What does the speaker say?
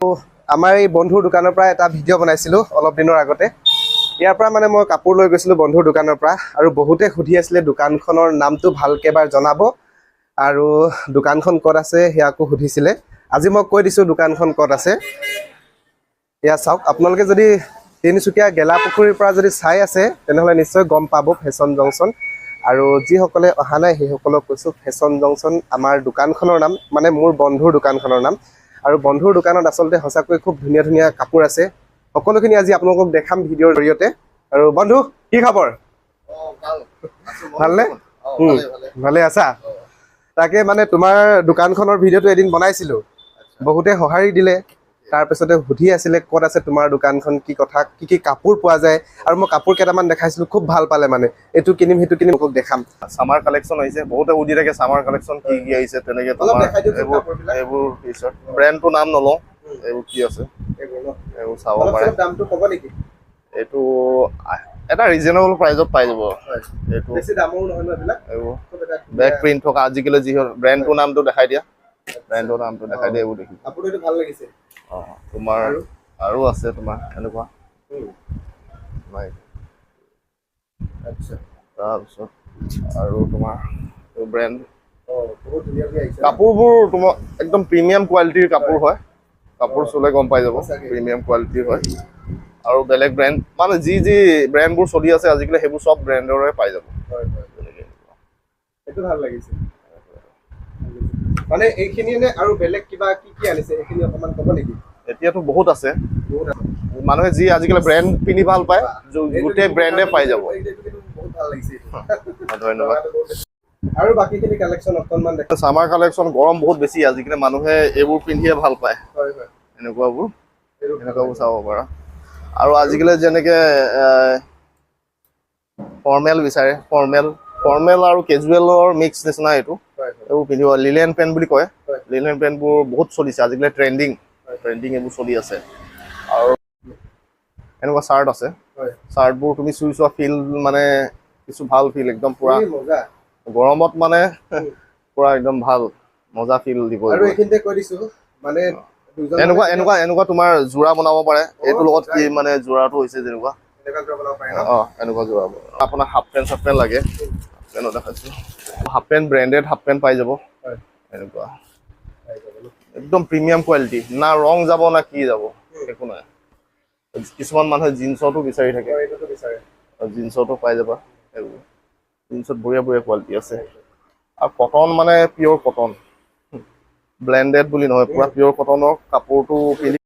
আমাৰ এই বন্ধুৰ দোকানৰ পৰা এটা ভিডিঅ' বনাইছিলোঁ অলপ দিনৰ আগতে। ইয়াৰ পৰা মানে মই কাপোৰ লৈ গৈছিলোঁ বন্ধুৰ দোকানৰ পৰা, আৰু বহুতে সুধি আছিলে দোকানখনৰ নামটো ভালকৈ এবাৰ জনাব, আৰু দোকানখন ক'ত আছে সেয়াকো সুধিছিলে। আজি মই কৈ দিছোঁ দোকানখন ক'ত আছে। এয়া চাওক, আপোনালোকে যদি তিনিচুকীয়া গেলাপুখুৰীৰ পৰা যদি চাই আছে তেনেহ'লে নিশ্চয় গম পাব ফেশ্বন জংচন। আৰু যিসকলে অহা নাই সেইসকলক কৈছোঁ, ফেশ্বন জংচন আমাৰ দোকানখনৰ নাম, মানে মোৰ বন্ধুৰ দোকানখনৰ নাম। আৰু বন্ধুৰ দোকানত আচলতে সঁচাকৈ খুব ধুনীয়া ধুনীয়া কাপোৰ আছে। সকলোখিনি আজি আপোনালোকক দেখাম ভিডিঅ'ৰ জৰিয়তে। আৰু বন্ধু, কি খবৰ? ভালনে? ভালে আছা? তাকে মানে তোমাৰ দোকানখনৰ ভিডিঅ'টো এদিন বনাইছিলোঁ, বহুতে সঁহাৰি দিলে। তাৰপিছতে সুধি আছিলে ক'ত আছে তোমাৰ দোকানখন, কি কথা, কি কি কাপোৰ পোৱা যায়। আৰু মই কাপোৰ কেইটামান দেখাইছিলোঁ, খুব ভাল পালে, মানে এইটো কিনিম সেইটো কিনিম, মোক দেখাম। সামাৰ কালেকশ্যন আহিছে, বহুতে সুধি থাকে সামাৰ কালেকশ্যন কি কি আহিছে, তেনেকে তোমাৰ এইবোৰ টি-চাৰ্ট ব্ৰেণ্ডটো নাম নলওঁ, এইবোৰ কি আছে এইবোৰ চাব পাৰে। দামটো ক'ব নেকি? এইটো এটা ৰিজনেবল প্ৰাইজত পাই যাব। এইটো বেছি দামৰো নহয় ন এইবিলাক। এইবোৰ বেক প্ৰিণ্ট থকা আজিকালি যি ব্ৰেণ্ডটোৰ নামটো দেখাই দিয়া, ব্ৰেণ্ডৰ নামটো দেখাই দিয়া, এইবোৰ দেখিব। কাপোৰটো এইটো ভাল লাগিছে। তোমাৰ আৰু আছে তোমাৰ এনেকুৱা। আচ্ছা, তাৰপিছত আৰু তোমাৰ ব্ৰেণ্ড বহুত ধুনীয়া ধুনীয়া আহিছে। কাপোৰবোৰ তোমাৰ একদম প্ৰিমিয়াম কোৱালিটিৰ কাপোৰ হয়। কাপোৰ চুলে গম পাই যাব প্ৰিমিয়াম কোৱালিটিৰ হয়। আৰু বেলেগ ব্ৰেণ্ড মানে যি যি ব্ৰেণ্ডবোৰ চলি আছে আজিকালি সেইবোৰ চব ব্ৰেণ্ডৰে পাই যাব। সেইটো ভাল লাগিছে। মানে এইখিনিয়ে নে আৰু বেলেগ কিবা কি কি আনিছে এইখিনি অকমান ক'ব নেকি? এতিয়াতো বহুত আছে। বহুত আছে। মানুহে যি আজিকালি ব্ৰেণ্ড পিন্ধি ভাল পায়, গোটেই ব্ৰেণ্ডে পাই যাব। বহুত ভাল লাগিছে। ধন্যবাদ। আৰু বাকীখিনি কালেকশ্যন অকণমান দেখা। সামাৰ কালেকশ্যন গৰম বহুত বেছি, আজিকালি মানুহে এইবোৰ পিন্ধিয়ে ভাল পায়। হয় হয়। এনেকুৱাবোৰ চাব পাৰা। আৰু আজিকালি যেনেকে ফৰ্মেল বিচাৰে, ফৰ্মেল আৰু কেজুৱেলৰ মিক্স নিচিনা এইটো। এইবোৰ পিন্ধিব, লিলেন পেণ্ট বুলি কয়। লিলেন পেণ্টবোৰ বহুত চলিছে আজিকালি, ট্ৰেণ্ডিং এইবোৰ চলি আছে। আৰু এনেকুৱা চাৰ্ট আছে, চাৰ্টবোৰ তুমি চুই চোৱা, ফিল মানে কিছু ভাল ফিল, একদম পুৰা গৰমত মানে পুৰা একদম ভাল মজা ফিল দিব। আৰু এইখিনিতে কৈ দিছোঁ মানে এনেকুৱা তোমাৰ যোৰা বনাব পাৰে। এইটোৰ লগত কি মানে যোৰাটো হৈছে যেনেকুৱা এনেকুৱা যোৰা। আপোনাৰ হাফ পেণ্ট চাফ পেণ্ট লাগে, দেখাইছোঁ। Half pant branded half pant পাই যাব। এনেকুৱা একদম প্ৰিমিয়াম কোৱালিটি, না ৰং যাব না কি যাব, একো নাই। কিছুমান মানুহে জিন্সতো বিচাৰি থাকে, জিন্সতো পাই যাবা। এইবোৰ জিন্সত বঢ়িয়া বঢ়িয়া কোৱালিটি আছে। আৰু কটন মানে পিয়'ৰ কটন, ব্লেণ্ডেড বুলি নহয়, পুৰা পিয়'ৰ কটনৰ কাপোৰটো পিন্ধি